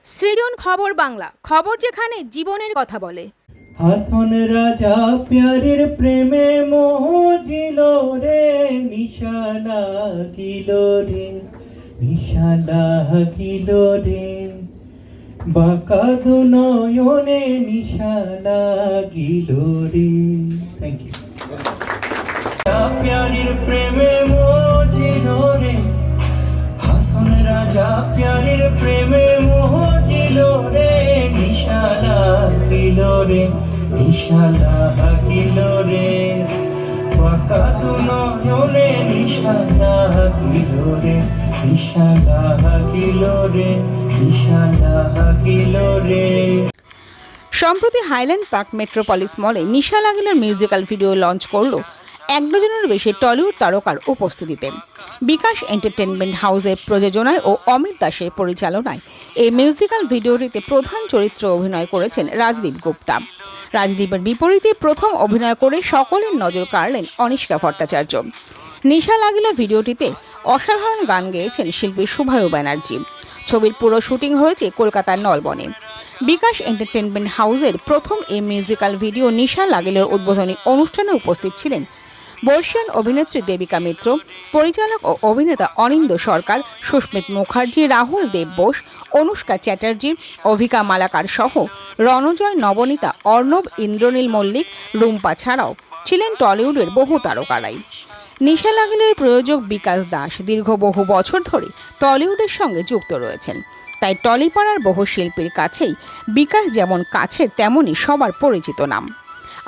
সৃজন খবর বাংলা, খবর যেখানে জীবনের কথা বলে। হাসন রাজা প্যারের প্রেমে মোহজিল রে, নিশা লাগিল রে, নিশা লাগিল রে, বাঁকা দু নয়নে নিশা লাগিল রে। Thank you. প্যারের প্রেমে মোহজিল রে, হাসন রাজা প্যারের প্রেমে মোহজিল রে, নিশা লাগিল রে, নিশা লাগিল রে, বাঁকা দু নয়নে নিশা লাগিল রে, নিশা লাগিল রে, নিশা লাগিল রে। সম্প্রতি হাইল্যান্ড পার্ক মেট্রোপলিস মলে নিশা লাগিলের মিউজিক্যাল ভিডিও লঞ্চ করলো এক ডজনের বেশি টলিউড তারকার উপস্থিতিতে। বিকাশ এন্টারটেনমেন্ট হাউসের প্রযোজনায় ও অমিত দাসের পরিচালনায় এই মিউজিক্যাল ভিডিওটিতে প্রধান চরিত্রে অভিনয় করেছেন রাজদীপ গুপ্তা। রাজদীপের বিপরীতে প্রথম অভিনয় করে সকলের নজর কাড়লেন অনিষ্কা ভট্টাচার্য। নিশা লাগিল ভিডিওটিতে অসাধারণ গান গেয়েছেন শিল্পী শুভায়ু ব্যানার্জি। ছবির পুরো শুটিং হয়েছে কলকাতার নলবনে। বিকাশ এন্টারটেনমেন্ট হাউসের প্রথম এই মিউজিক্যাল ভিডিও নিশা লাগিলের উদ্বোধনী অনুষ্ঠানে উপস্থিত ছিলেন বর্ষিয়ান অভিনেত্রী দেবিকা মিত্র, পরিচালক ও অভিনেতা অনিন্দ সরকার, সুস্মিত মুখার্জি, রাহুল দেব বোস, অনুষ্কা চ্যাটার্জি, অভিকা মালাকার সহ রণজয়, নবনীতা, অর্ণব, ইন্দ্রনীল মল্লিক, রুম্পা ছাড়াও ছিলেন টলিউডের বহু তারকারাই। নিশা লাগিলের প্রযোজক বিকাশ দাস বহু বছর ধরে টলিউডের সঙ্গে যুক্ত রয়েছেন। তাই টলিপাড়ার বহু শিল্পীর কাছেই বিকাশ যেমন কাছের তেমনই সবার পরিচিত নাম।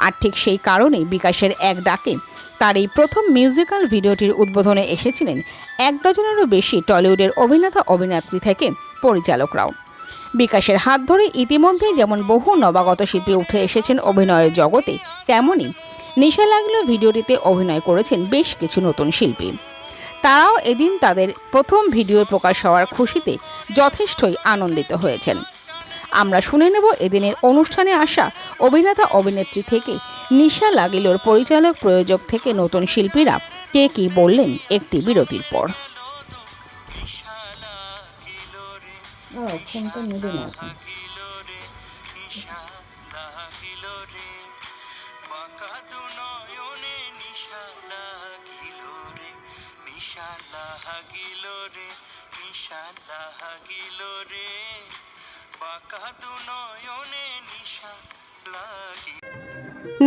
আর ঠিক সেই কারণেই বিকাশের এক ডাকে তার এই প্রথম মিউজিক্যাল ভিডিওটির উদ্বোধনে এসেছিলেন এক ডজনেরও বেশি টলিউডের অভিনেতা অভিনেত্রী থেকে পরিচালকরাও। বিকাশের হাত ধরে ইতিমধ্যেই যেমন বহু নবাগত শিল্পী উঠে এসেছেন অভিনয়ের জগতে, তেমনই নিশা লাগিল ভিডিওটিতে অভিনয় করেছেন বেশ কিছু নতুন শিল্পী। তারাও এদিন তাদের প্রথম ভিডিও প্রকাশ হওয়ার খুশিতে যথেষ্টই আনন্দিত হয়েছেন। আমরা শুনে নেব এদিনের অনুষ্ঠানে আসা অভিনেতা অভিনেত্রী থেকে নিশা লাগিলর পরিচালক প্রযোজক থেকে নতুন শিল্পীরা কে কি বললেন একটি বিরতির পর।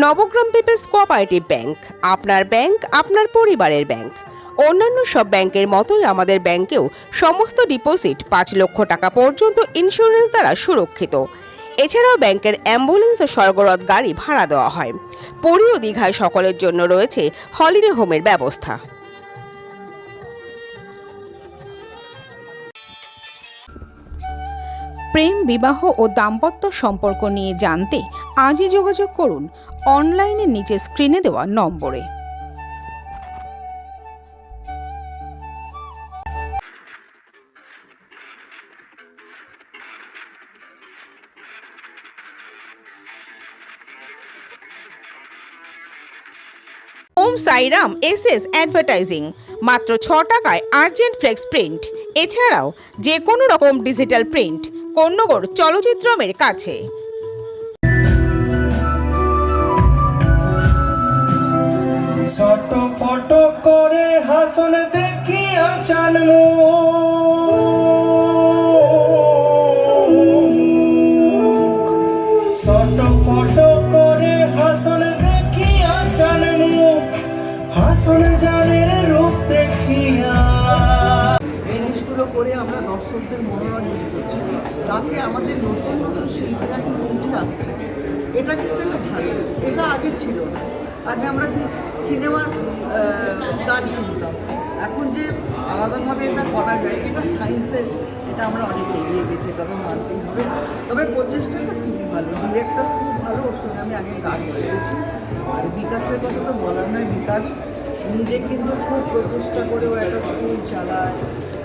নবগ্রাম পিপলস কোঅপারেটিভ ব্যাংক, আপনার ব্যাংক আপনার পরিবারের ব্যাংক। অন্যান্য সব ব্যাংকের মতোই আমাদের ব্যাংকেও সমস্ত ডিপোজিট 5 লক্ষ টাকা পর্যন্ত ইন্স্যুরেন্স দ্বারা সুরক্ষিত। এছাড়াও ব্যাংকের অ্যাম্বুলেন্স ও স্বর্গরথ গাড়ি ভাড়া দেওয়া হয়। পুরী ও দীঘায় সকলের জন্য রয়েছে হলিডে হোমের ব্যবস্থা। প্রেম, বিবাহ ও দাম্পত্য সম্পর্ক নিয়ে জানতে আজই যোগাযোগ করুন অনলাইনে নিচে স্ক্রিনে দেওয়া নম্বরে। ওম সাইরাম এসএস অ্যাডভার্টাইজিং, মাত্র 6 টাকায় আর্জেন্ট ফ্লেক্স প্রিন্ট। এছাড়াও যে কোনো রকম ডিজিটাল প্রিন্ট কোন্নগর চলচ্চিত্রমের কাছে। ফটো ফটো করে হাসন দেখিয়া চানমু, ফটো ফটো করে হাসন দেখিয়া চানমু, হাসন জানের রূপ দেখিয়া। জিনিসগুলো করে আমরা দর্শকদের মনোরঞ্জন করছি, তাতে আমাদের নতুন নতুন শিল্পীরা কিন্তু উঠে আসছে। এটা কিন্তু একটা ভালো, এটা আগে ছিল না। আগে আমরা সিনেমার গান শুনতাম, এখন যে আলাদাভাবে এটা করা যায়, এটা সায়েন্সের, এটা আমরা অনেক এগিয়ে গেছি, তবে মানতেই হবে। তবে প্রচেষ্টাটা খুবই ভালো, ডিরেক্টর খুব ভালো, ওর সঙ্গে আমি আগে কাজ করেছি। আর বিকাশের কথা তো বলার নয়, বিকাশ নিজে কিন্তু খুব প্রচেষ্টা করে ও একটা স্কুল চালায়,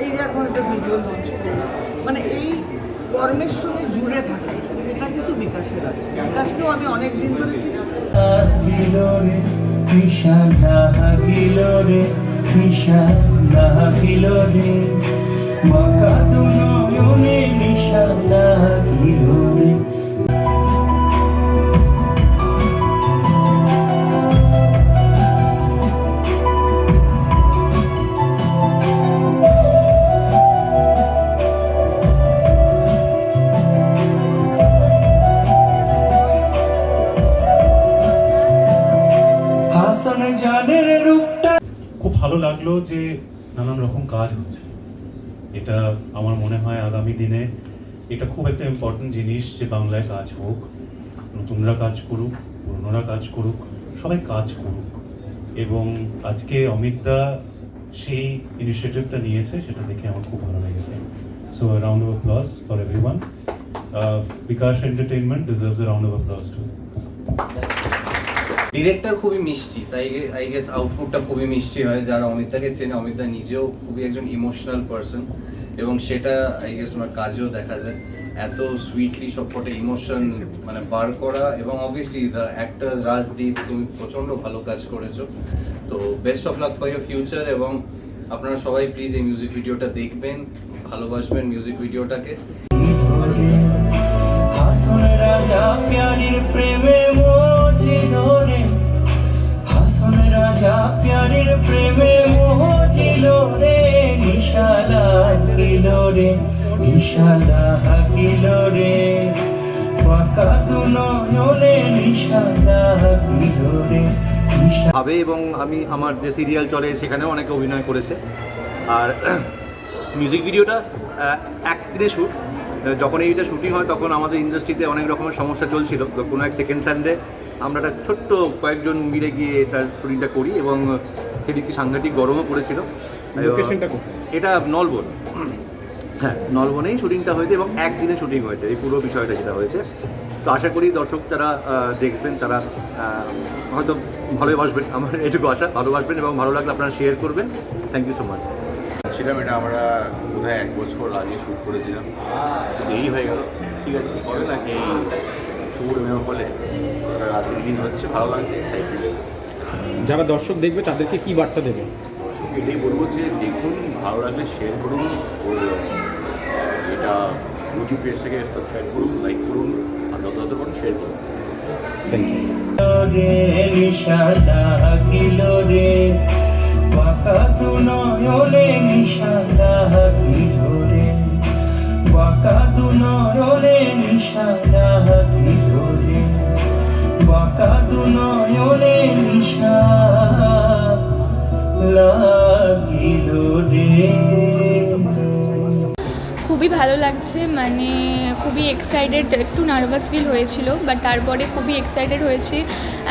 এই যে এখন একটা ভিডিও লঞ্চ করলো, মানে এই কর্মের সঙ্গে জুড়ে থাকে, এটা কিন্তু বিকাশের আছে। বিকাশকেও আমি অনেক দিন ধরে চিনি। নিশা লাগিল রে, নিশা লাগিল রে, বাঁকা দু নয়নে নিশা লাগলো যে নানান রকম কাজ হচ্ছে। এটা আমার মনে হয় আগামী দিনে এটা খুব একটা ইম্পর্টেন্ট জিনিস যে বাংলায় কাজ হোক, নতুনরা কাজ করুক, পুরনোরা কাজ করুক, সবাই কাজ করুক। এবং আজকে অমিতদা সেই ইনিশিয়েটিভটা নিয়েছে, সেটা দেখে আমার খুব ভালো লেগেছে। So a round of applause for everyone. Bikash Entertainment deserves a round of applause too. Director খুবই মিষ্টি, তাই আই গেস আউটপুটটা খুবই মিষ্টি হয়। যারা অমিতদাকে চেনে, অমিতদা নিজেও খুবই একজন ইমোশনাল পারসন এবং সেটা আই গেস ওনার কাজেও দেখা যায়। এত সুইটলি সবকটা ইমোশন মানে বার করা, এবং অবভিয়াসলি দ্য অ্যাক্টর রাজদীপ, তুমি প্রচণ্ড ভালো কাজ করেছো। তো best of luck for year future, এবং আপনারা সবাই প্লিজ এই মিউজিক ভিডিওটা দেখবেন, ভালোবাসবেন মিউজিক ভিডিওটাকে। হাসন রাজা প্যারির প্রেমে মোছিল রে, হাসন রাজা প্যারির প্রেমে মোছিল রে, নিশালা কিল রে, নিশালা কিল রে, পাকা দুনয়নে নিশালা কিল রে। ভাবে এবং আমি আমার যে সিরিয়াল চলে সেখানেও অনেকে অভিনয় করেছে। আর মিউজিক ভিডিওটা একদিনে শ্যুট, যখন এইটা শুটিং হয় তখন আমাদের ইন্ডাস্ট্রিতে অনেক রকমের সমস্যা চলছিল। তো কোনো এক সেকেন্ড সানডে আমরা একটা ছোট্ট কয়েকজন মিলে গিয়ে এটা শুটিংটা করি, এবং সেদিকে সাংঘাতিক গরমও পড়েছিল। লোকেশনটা কোথায়? এটা নলবন, হ্যাঁ নলবনেই শুটিংটা হয়েছে এবং একদিনে শুটিং হয়েছে এই পুরো বিষয়টা যেটা হয়েছে। তো আশা করি দর্শক যারা দেখবেন তারা হয়তো ভালোবাসবেন, আমার এটুকু আশা, ভালোবাসবেন এবং ভালো লাগলে আপনারা শেয়ার করবেন। Thank you so much. ছিলাম এটা আমরা বোধহয় 1 বছর আগে শ্যুট করেছিলাম, দেরি হয়ে গেল। ঠিক আছে, পরে না এই শুভ মেয়ে ফলে আজকে রিলিজ হচ্ছে, ভালো লাগছে, এক্সাইটেড। যারা দর্শক দেখবে তাদেরকে কি বার্তা দেবে? দর্শককে এটাই বলবো যে দেখুন, ভালো লাগলে শেয়ার করুন, ও এটা ইউটিউব পেজটাকে সাবস্ক্রাইব করুন, লাইক করুন, আর যত করুন শেয়ার করুন। Thank you. রে নিশালা কিল রে, পাকা দুনয়নে নিশালা কিল রে, পাকা দুনয়নে নিশালা কিল রে, পাকা দুনয়নে নিশালা কিল রে। খুবই ভালো লাগছে, মানে খুবই এক্সাইটেড, একটু নার্ভাস ফিল হয়েছিল, বাট তারপরে খুবই এক্সাইটেড হয়েছি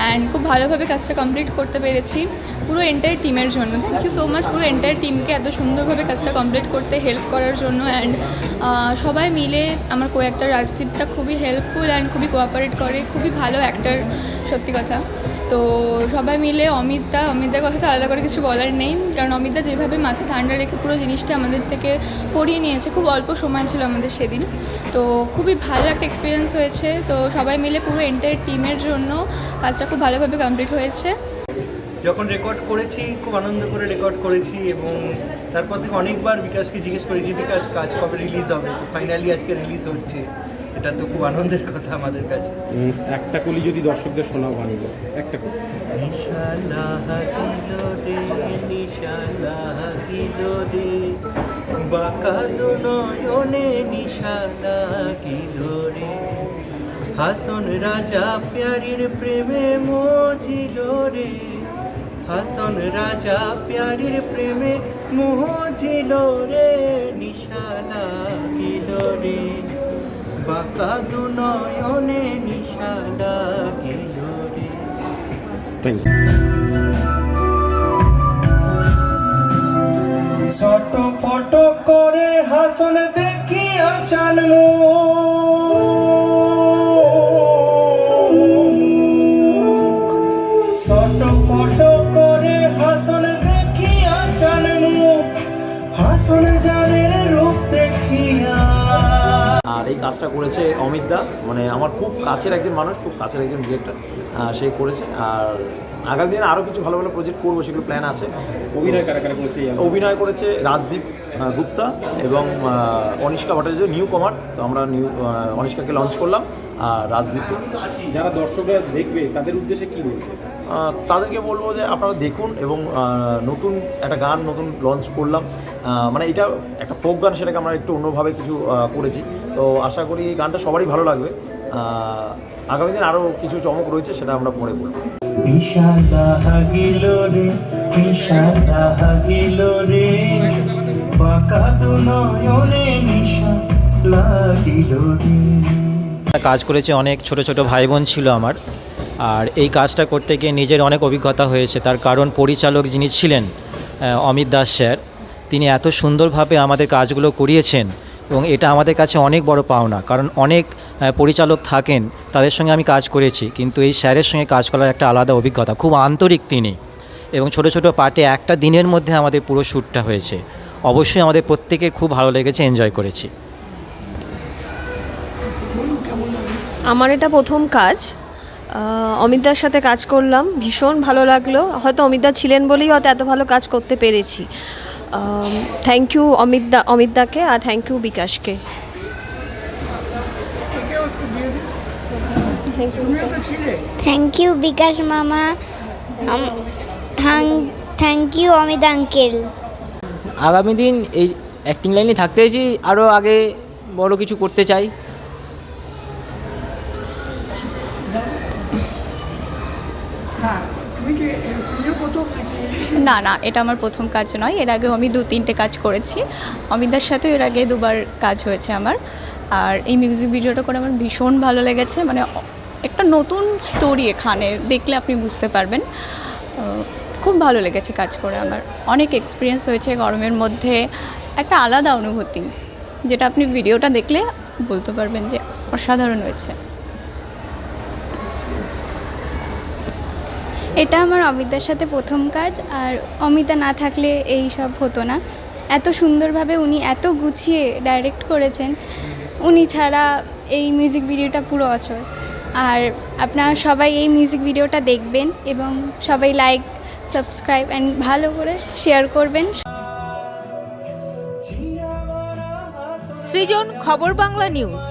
অ্যান্ড খুব ভালোভাবে কাজটা কমপ্লিট করতে পেরেছি পুরো এন্টায়ার টিমের জন্য। থ্যাংক ইউ সো মাচ পুরো এন্টায়ার টিমকে এত সুন্দরভাবে কাজটা কমপ্লিট করতে হেল্প করার জন্য। অ্যান্ড সবাই মিলে, আমার কো অ্যাক্টর রাজদীপটা খুবই হেল্পফুল অ্যান্ড খুবই কোঅপারেট করে, খুবই ভালো অ্যাক্টর, সত্যি কথা। তো সবাই মিলে অমিতদার কথা তো আলাদা করে কিছু বলার নেই, কারণ অমিতদা যেভাবে মাথা ঠান্ডা রেখে পুরো জিনিসটা আমাদের থেকে করিয়ে নিয়েছে, খুব অল্প সময় ছিল আমাদের সেদিন। তো খুবই ভালো একটা এক্সপিরিয়েন্স হয়েছে। তো সবাই মিলে পুরো এন্টায়ার টিমের জন্য কাজটা খুব ভালোভাবে কমপ্লিট হয়েছে। যখন রেকর্ড করেছি খুব আনন্দ করে রেকর্ড করেছি, এবং তারপর থেকে অনেকবার বিকাশকে জিজ্ঞেস করেছি বিকাশ কাজ কবে রিলিজ হবে, তো ফাইনালি আজকে রিলিজ হচ্ছে। এটা তো খুব আনন্দের কথা আমাদের কাছে। একটা কলি যদি দর্শকদের শোনাও গানগুলো, একটা কলি। বাঁকা দুনয়নে নিশালা কিল রে, হাসন রাজা প্যারির প্রেমে মজিল রে, হাসন রাজা প্যারির প্রেমে মজিল রে, নিশালা কিল রে, বাঁকা দুনয়নে নিশালা কিল রে। Thank you. ছটফট করে হাসন দেখিয়া চান ছটফট করে হাসন দেখিয়া চান, হাসন জানের রূপ দেখিয়া। আর এই কাজটা করেছে অমিতদা, মানে আমার খুব কাছের একজন মানুষ, খুব কাছের একজন ডিরেক্টর, সে করেছে। আর আগামী দিনে আরও কিছু ভালো ভালো প্রজেক্ট করবো, সেগুলো প্ল্যান আছে। অভিনয় কারা কারা করেছে? অভিনয় করেছে রাজদীপ গুপ্তা এবং অনিষ্কা ভট্টাচার্য, নিউ কমার। তো আমরা অনিষ্কাকে লঞ্চ করলাম, আর রাজদীপ গুপ্তা। যারা দর্শকরা দেখবে তাদের উদ্দেশ্যে কী বলবে? তাদেরকে বলবো যে আপনারা দেখুন, এবং নতুন একটা গান নতুন লঞ্চ করলাম, মানে এটা একটা ফোক গান, সেটাকে আমরা একটু অন্যভাবে কিছু করেছি। তো আশা করি এই গানটা সবারই ভালো লাগবে। আগামী দিন আরও কিছু চমক রয়েছে, সেটা আমরা পরে বলবো। নিশা লাগিল রে, নিশা লাগিল রে, বাঁকা দু নয়নে নিশা লাগিল রে। কাজ করেছে, অনেক ছোট ছোট ভাই বোন ছিল আমার। আর এই কাজটা করতে গিয়ে নিজের অনেক অভিজ্ঞতা হয়েছে, তার কারণ পরিচালক যিনি ছিলেন অমিত দাস স্যার, তিনি এত সুন্দরভাবে আমাদের কাজগুলো করিয়েছেন এবং এটা আমাদের কাছে অনেক বড় পাওনা। কারণ অনেক পরিচালক থাকেন, তাদের সঙ্গে আমি কাজ করেছি, কিন্তু এই স্যারের সঙ্গে কাজ করার একটা আলাদা অভিজ্ঞতা। খুব আন্তরিক তিনি, এবং ছোট ছোট পার্টে একটা দিনের মধ্যে আমাদের পুরো শ্যুটটা হয়েছে। অবশ্যই আমাদের প্রত্যেকের খুব ভালো লেগেছে, এনজয় করেছি। আমার এটা প্রথম কাজ, অমিতদার সাথে কাজ করলাম, ভীষণ ভালো লাগলো। হয়তো অমিতদা ছিলেন বলেই হয়তো এত ভালো কাজ করতে পেরেছি। থ্যাংক ইউ অমিতদাকে, আর থ্যাংক ইউ বিকাশকে। থ্যাংক ইউ বিকাশ মামা, থ্যাংক ইউ অমিত আঙ্কেল। আগামী দিন এই অ্যাক্টিং লাইনে থাকতে চাইছি, আরও আগে বড় কিছু করতে চাই। না না, এটা আমার প্রথম কাজ নয়, এর আগেও আমি 2-3টে কাজ করেছি। অমিতদার সাথেও এর আগে 2বার কাজ হয়েছে আমার। আর এই মিউজিক ভিডিওটা করে আমার ভীষণ ভালো লেগেছে। মানে একটা নতুন স্টোরি এখানে দেখলে আপনি বুঝতে পারবেন। খুব ভালো লেগেছে কাজ করে আমার, অনেক এক্সপিরিয়েন্স হয়েছে গরমের মধ্যে, একটা আলাদা অনুভূতি যেটা আপনি ভিডিওটা দেখলে বলতে পারবেন যে অসাধারণ হয়েছে। এটা আমার অমিতার সাথে প্রথম কাজ, আর অমিতা না থাকলে এই সব হতো না। এত সুন্দরভাবে উনি এত গুছিয়ে ডাইরেক্ট করেছেন, উনি ছাড়া এই মিউজিক ভিডিওটা পুরো অচল। আর আপনারা সবাই এই মিউজিক ভিডিওটা দেখবেন এবং সবাই লাইক, সাবস্ক্রাইব অ্যান্ড ভালো করে শেয়ার করবেন। সৃজন, খবর বাংলা নিউজ।